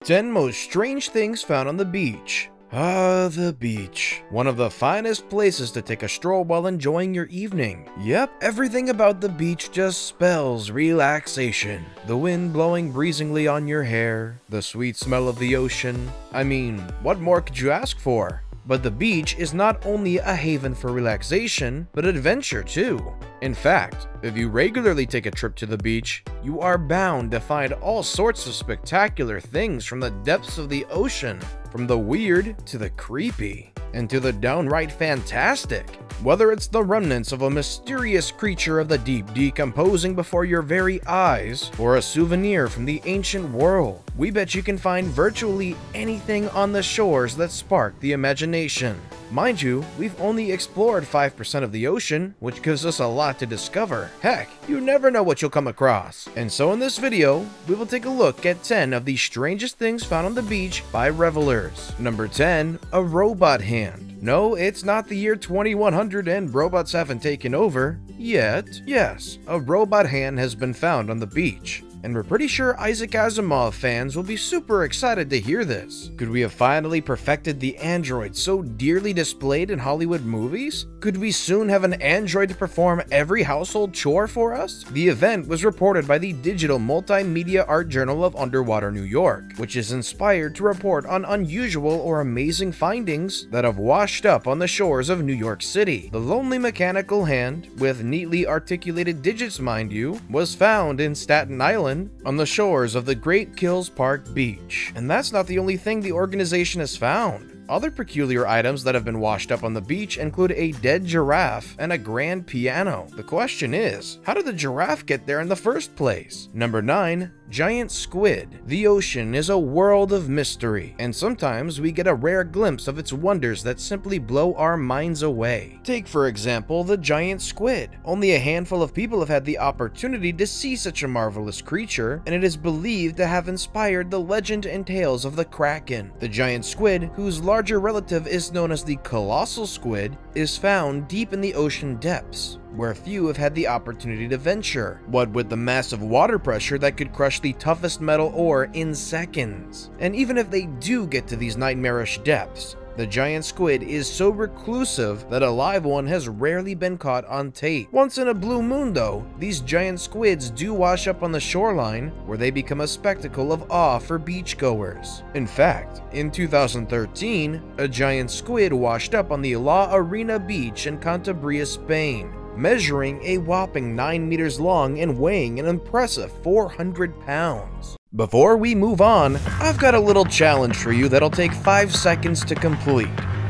10 most strange things found on the beach. Ah, the beach. One of the finest places to take a stroll while enjoying your evening. Yep, everything about the beach just spells relaxation. The wind blowing breezingly on your hair, the sweet smell of the ocean. I mean, what more could you ask for? But the beach is not only a haven for relaxation, but adventure too. In fact, if you regularly take a trip to the beach, you are bound to find all sorts of spectacular things from the depths of the ocean, from the weird to the creepy, and to the downright fantastic. Whether it's the remnants of a mysterious creature of the deep decomposing before your very eyes, or a souvenir from the ancient world, we bet you can find virtually anything on the shores that spark the imagination. Mind you, we've only explored 5% of the ocean, which gives us a lot to discover. Heck, you never know what you'll come across. And so in this video, we will take a look at 10 of the strangest things found on the beach by revelers. Number 10, a robot hand. No, it's not the year 2100 and robots haven't taken over yet. Yes, a robot hand has been found on the beach. And we're pretty sure Isaac Asimov fans will be super excited to hear this. Could we have finally perfected the android so dearly displayed in Hollywood movies? Could we soon have an android to perform every household chore for us? The event was reported by the Digital Multimedia Art Journal of Underwater New York, which is inspired to report on unusual or amazing findings that have washed up on the shores of New York City. The lonely mechanical hand, with neatly articulated digits mind you, was found in Staten Island on the shores of the Great Kills Park Beach. And that's not the only thing the organization has found. Other peculiar items that have been washed up on the beach include a dead giraffe and a grand piano. The question is, how did the giraffe get there in the first place? Number 9. Giant squid. The ocean is a world of mystery, and sometimes we get a rare glimpse of its wonders that simply blow our minds away. Take, for example, the giant squid. Only a handful of people have had the opportunity to see such a marvelous creature, and it is believed to have inspired the legend and tales of the kraken. The giant squid, whose larger relative is known as the colossal squid, is found deep in the ocean depths, where few have had the opportunity to venture. What with the massive water pressure that could crush the toughest metal ore in seconds. And even if they do get to these nightmarish depths, the giant squid is so reclusive that a live one has rarely been caught on tape. Once in a blue moon though, these giant squids do wash up on the shoreline, where they become a spectacle of awe for beachgoers. In fact, in 2013, a giant squid washed up on the La Arena beach in Cantabria, Spain, measuring a whopping 9 meters long and weighing an impressive 400 pounds. Before we move on, I've got a little challenge for you that'll take 5 seconds to complete.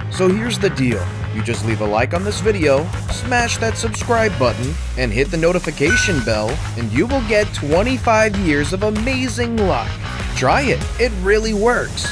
So here's the deal. You just leave a like on this video, smash that subscribe button, and hit the notification bell, and you will get 25 years of amazing luck. Try it, it really works.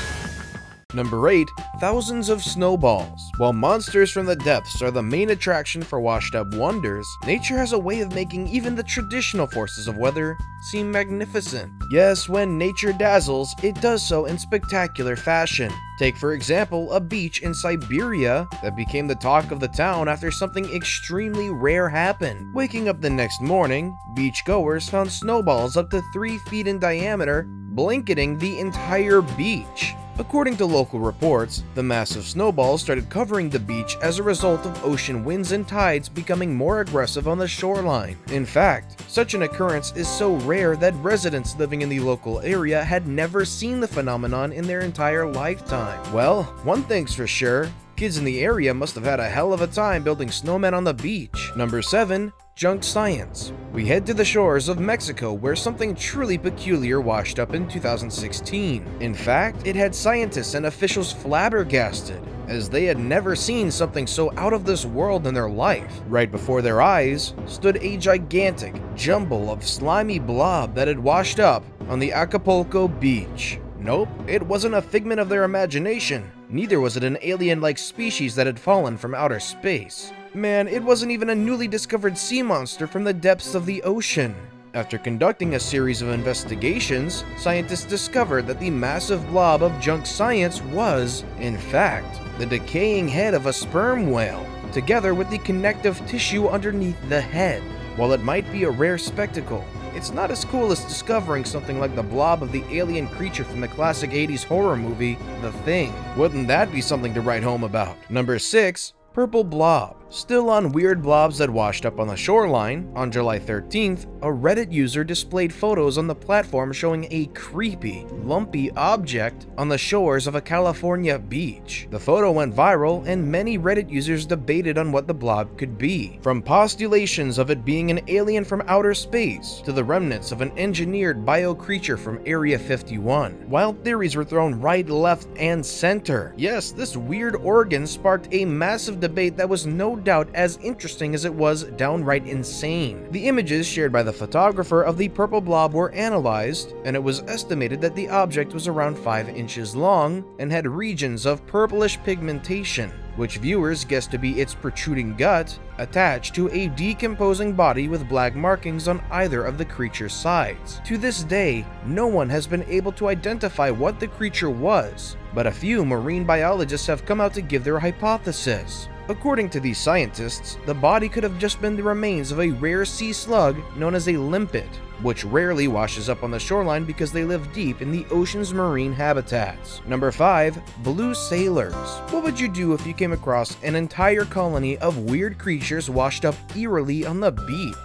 Number 8. Thousands of snowballs. While monsters from the depths are the main attraction for washed up wonders, nature has a way of making even the traditional forces of weather seem magnificent. Yes, when nature dazzles, it does so in spectacular fashion. Take for example a beach in Siberia that became the talk of the town after something extremely rare happened. Waking up the next morning, beachgoers found snowballs up to 3 feet in diameter blanketing the entire beach. According to local reports, the massive snowballs started covering the beach as a result of ocean winds and tides becoming more aggressive on the shoreline. In fact, such an occurrence is so rare that residents living in the local area had never seen the phenomenon in their entire lifetime. Well, one thing's for sure, kids in the area must have had a hell of a time building snowmen on the beach. Number 7. Junk science. We head to the shores of Mexico where something truly peculiar washed up in 2016. In fact, it had scientists and officials flabbergasted, as they had never seen something so out of this world in their life. Right before their eyes stood a gigantic jumble of slimy blob that had washed up on the Acapulco beach. Nope, it wasn't a figment of their imagination. Neither was it an alien-like species that had fallen from outer space. Man, it wasn't even a newly discovered sea monster from the depths of the ocean. After conducting a series of investigations, scientists discovered that the massive blob of junk science was, in fact, the decaying head of a sperm whale, together with the connective tissue underneath the head. While it might be a rare spectacle, it's not as cool as discovering something like the blob of the alien creature from the classic 80s horror movie, The Thing. Wouldn't that be something to write home about? Number 6. Purple blob. Still on weird blobs that washed up on the shoreline, on July 13th, a Reddit user displayed photos on the platform showing a creepy, lumpy object on the shores of a California beach. The photo went viral, and many Reddit users debated on what the blob could be. From postulations of it being an alien from outer space, to the remnants of an engineered bio-creature from Area 51. Wild theories were thrown right, left, and center. Yes, this weird organ sparked a massive debate that was no doubt as interesting as it was downright insane. The images shared by the photographer of the purple blob were analyzed, and it was estimated that the object was around 5 inches long and had regions of purplish pigmentation, which viewers guessed to be its protruding gut, attached to a decomposing body with black markings on either of the creature's sides. To this day, no one has been able to identify what the creature was, but a few marine biologists have come out to give their hypothesis. According to these scientists, the body could have just been the remains of a rare sea slug known as a limpet, which rarely washes up on the shoreline because they live deep in the ocean's marine habitats. Number 5. Blue sailors. What would you do if you came across an entire colony of weird creatures washed up eerily on the beach?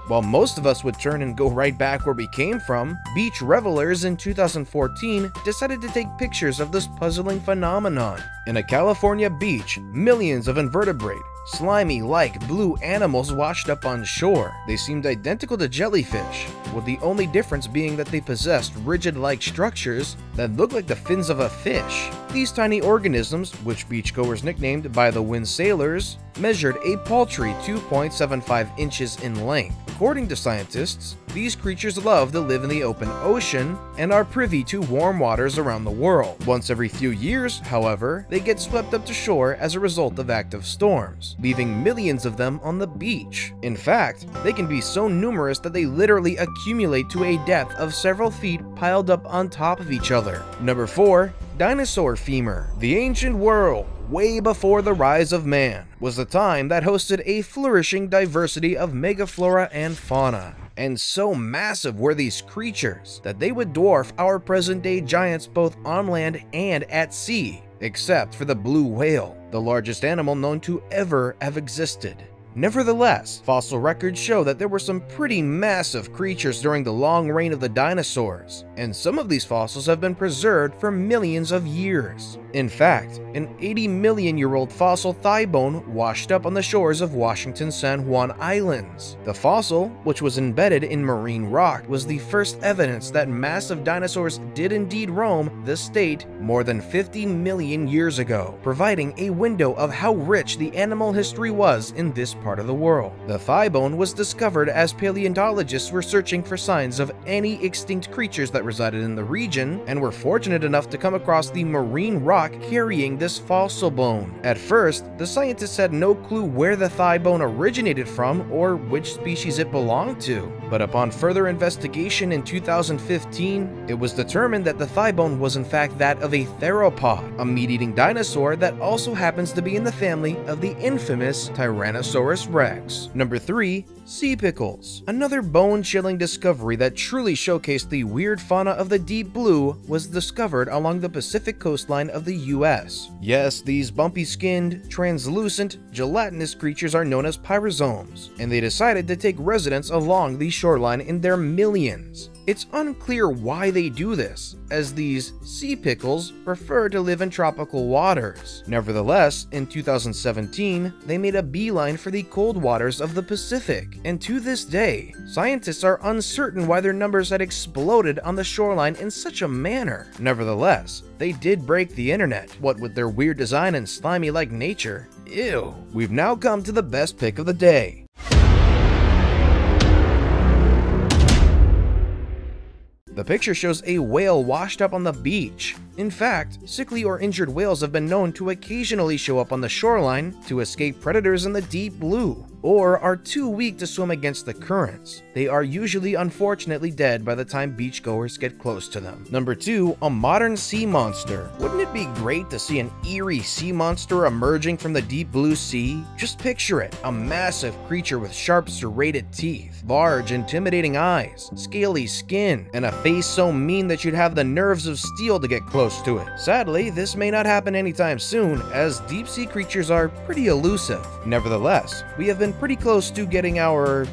While most of us would turn and go right back where we came from, beach revelers in 2014 decided to take pictures of this puzzling phenomenon. In a California beach, millions of invertebrate, slimy-like blue animals washed up on shore. They seemed identical to jellyfish, with the only difference being that they possessed rigid-like structures that looked like the fins of a fish. These tiny organisms, which beachgoers nicknamed by the wind sailors, measured a paltry 2.75 inches in length. According to scientists, these creatures love to live in the open ocean and are privy to warm waters around the world. Once every few years, however, they get swept up to shore as a result of active storms, leaving millions of them on the beach. In fact, they can be so numerous that they literally accumulate to a depth of several feet piled up on top of each other. Number 4. Dinosaur femur. The ancient world, way before the rise of man, was the time that hosted a flourishing diversity of megaflora and fauna. And so massive were these creatures that they would dwarf our present-day giants both on land and at sea, except for the blue whale, the largest animal known to ever have existed. Nevertheless, fossil records show that there were some pretty massive creatures during the long reign of the dinosaurs, and some of these fossils have been preserved for millions of years. In fact, an 80-million-year-old fossil thigh bone washed up on the shores of Washington's San Juan Islands. The fossil, which was embedded in marine rock, was the first evidence that massive dinosaurs did indeed roam the state more than 50 million years ago, providing a window of how rich the animal history was in this part of the world. The thigh bone was discovered as paleontologists were searching for signs of any extinct creatures that resided in the region, and were fortunate enough to come across the marine rock carrying this fossil bone. At first, the scientists had no clue where the thigh bone originated from or which species it belonged to, but upon further investigation in 2015, it was determined that the thigh bone was in fact that of a theropod, a meat-eating dinosaur that also happens to be in the family of the infamous Tyrannosaurus Rex. Number 3. Sea pickles. Another bone-chilling discovery that truly showcased the weird fauna of the deep blue was discovered along the Pacific coastline of the US. Yes, these bumpy-skinned, translucent, gelatinous creatures are known as pyrosomes, and they decided to take residence along the shoreline in their millions. It's unclear why they do this, as these sea pickles prefer to live in tropical waters. Nevertheless, in 2017, they made a beeline for the cold waters of the Pacific, and to this day, scientists are uncertain why their numbers had exploded on the shoreline in such a manner. Nevertheless, they did break the internet, what with their weird design and slimy-like nature. Ew. We've now come to the best pick of the day. The picture shows a whale washed up on the beach. In fact, sickly or injured whales have been known to occasionally show up on the shoreline to escape predators in the deep blue, or are too weak to swim against the currents. They are usually unfortunately dead by the time beachgoers get close to them. Number 2, a modern sea monster. Wouldn't it be great to see an eerie sea monster emerging from the deep blue sea? Just picture it, a massive creature with sharp serrated teeth, large intimidating eyes, scaly skin, and a face so mean that you'd have the nerves of steel to get close to it. Sadly, this may not happen anytime soon, as deep sea creatures are pretty elusive. Nevertheless, we have been pretty close to getting our,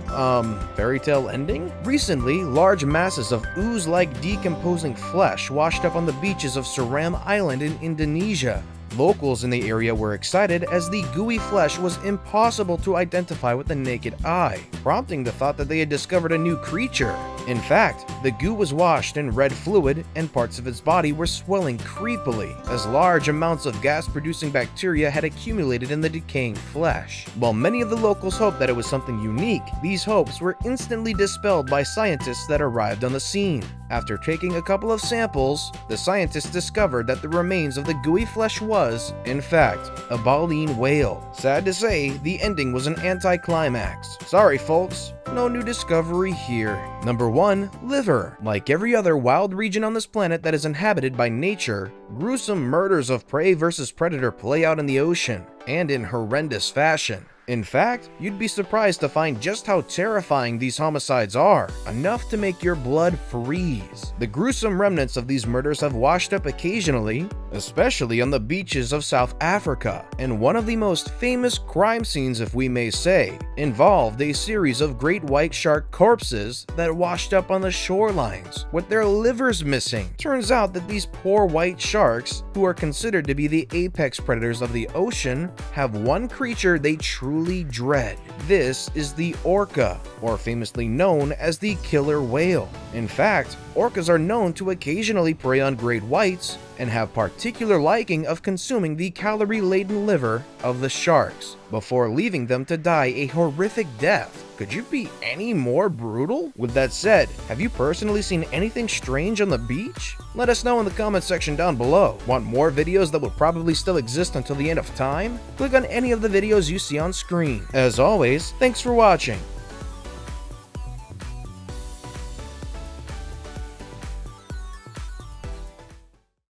fairy tale ending? Recently, large masses of ooze-like decomposing flesh washed up on the beaches of Seram Island in Indonesia. Locals in the area were excited as the gooey flesh was impossible to identify with the naked eye, prompting the thought that they had discovered a new creature. In fact, the goo was washed in red fluid and parts of its body were swelling creepily, as large amounts of gas-producing bacteria had accumulated in the decaying flesh. While many of the locals hoped that it was something unique, these hopes were instantly dispelled by scientists that arrived on the scene. After taking a couple of samples, the scientists discovered that the remains of the gooey flesh was, in fact, a baleen whale. Sad to say, the ending was an anticlimax. Sorry folks, no new discovery here. Number 1, liver. Like every other wild region on this planet that is inhabited by nature, gruesome murders of prey versus predator play out in the ocean, and in horrendous fashion. In fact, you'd be surprised to find just how terrifying these homicides are, enough to make your blood freeze. The gruesome remnants of these murders have washed up occasionally, especially on the beaches of South Africa, and one of the most famous crime scenes, if we may say, involved a series of great white shark corpses that washed up on the shorelines, with their livers missing. Turns out that these poor white sharks, who are considered to be the apex predators of the ocean, have one creature they truly dread. This is the orca, or famously known as the killer whale. In fact, orcas are known to occasionally prey on great whites and have particular liking of consuming the calorie-laden liver of the sharks before leaving them to die a horrific death. Could you be any more brutal? With that said, have you personally seen anything strange on the beach? Let us know in the comment section down below. Want more videos that will probably still exist until the end of time? Click on any of the videos you see on screen. As always, thanks for watching.